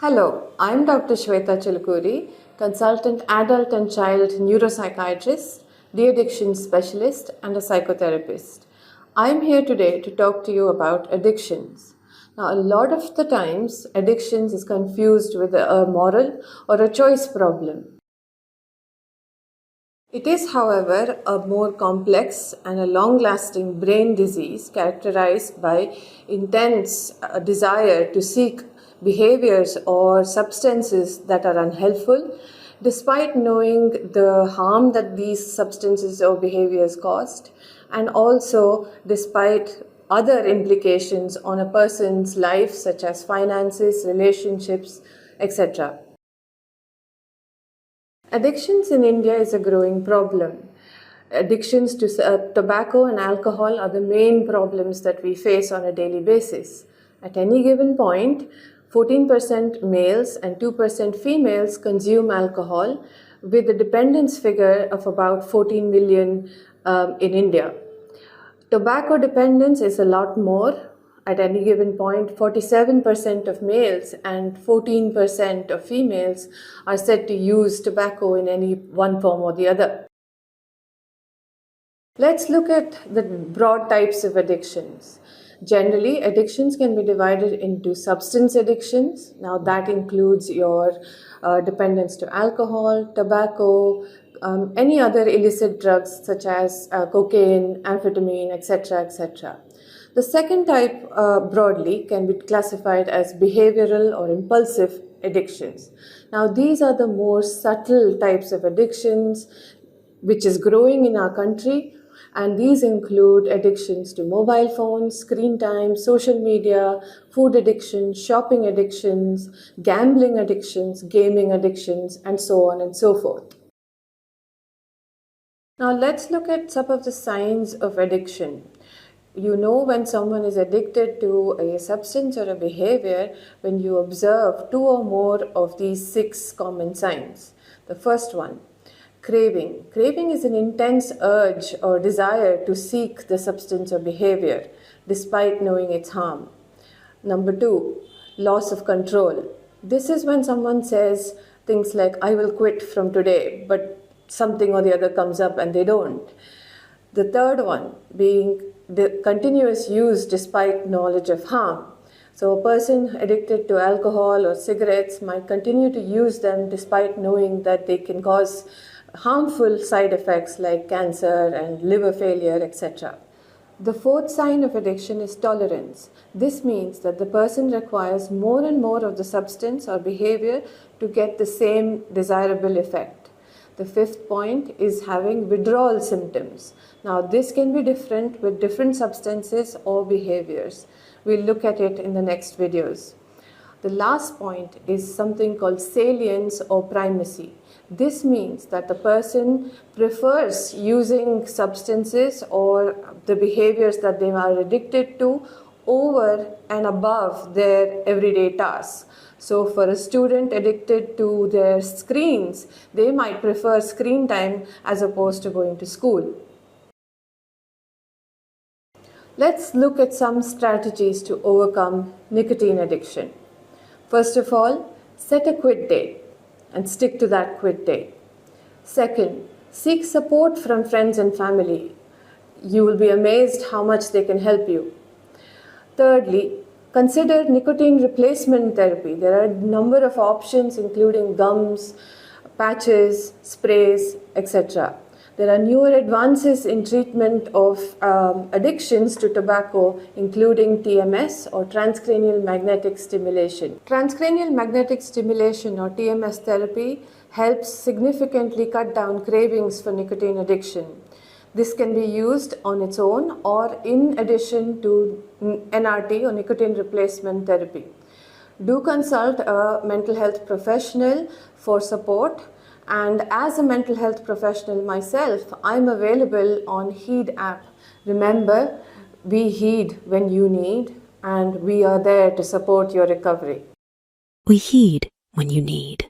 Hello, I'm Dr. Shweta Chilukuri, consultant adult and child neuropsychiatrist, de-addiction specialist, and a psychotherapist. I'm here today to talk to you about addictions. Now, a lot of the times, addictions is confused with a moral or a choice problem. It is, however, a more complex and a long-lasting brain disease characterized by intense desire to seek behaviors or substances that are unhelpful, despite knowing the harm that these substances or behaviors caused, and also despite other implications on a person's life, such as finances, relationships, etc. Addictions in India is a growing problem. Addictions to tobacco and alcohol are the main problems that we face on a daily basis. At any given point, 14% males and 2% females consume alcohol, with a dependence figure of about 14 million in India. Tobacco dependence is a lot more. At any given point, 47% of males and 14% of females are said to use tobacco in any one form or the other. Let's look at the broad types of addictions. Generally, addictions can be divided into substance addictions. Now that includes your dependence to alcohol, tobacco, any other illicit drugs such as cocaine, amphetamine, etc., etc. The second type broadly can be classified as behavioral or impulsive addictions. Now these are the more subtle types of addictions which is growing in our country, and these include addictions to mobile phones, screen time, social media, food addiction, shopping addictions, gambling addictions, gaming addictions, and so on and so forth. Now let's look at some of the signs of addiction. You know when someone is addicted to a substance or a behavior when you observe 2 or more of these 6 common signs. The first one, craving. Craving is an intense urge or desire to seek the substance or behavior despite knowing its harm. Number 2, loss of control. This is when someone says things like, I will quit from today, but something or the other comes up and they don't. The third one being the continuous use despite knowledge of harm. So a person addicted to alcohol or cigarettes might continue to use them despite knowing that they can cause harmful side effects like cancer and liver failure, etc. The fourth sign of addiction is tolerance. This means that the person requires more and more of the substance or behavior to get the same desirable effect. The fifth point is having withdrawal symptoms. Now this can be different with different substances or behaviors. We'll look at it in the next videos. The last point is something called salience or primacy. This means that the person prefers using substances or the behaviors that they are addicted to over and above their everyday tasks. So for a student addicted to their screens, they might prefer screen time as opposed to going to school. Let's look at some strategies to overcome nicotine addiction. First of all, set a quit date and stick to that quit date. Second, seek support from friends and family. You will be amazed how much they can help you. Thirdly, consider nicotine replacement therapy. There are a number of options including gums, patches, sprays, etc. There are newer advances in treatment of addictions to tobacco, including TMS or transcranial magnetic stimulation. Transcranial magnetic stimulation or TMS therapy helps significantly cut down cravings for nicotine addiction. This can be used on its own or in addition to NRT or nicotine replacement therapy. Do consult a mental health professional for support. And as a mental health professional myself, I'm available on Heed app. Remember, we heed when you need, and we are there to support your recovery. We heed when you need.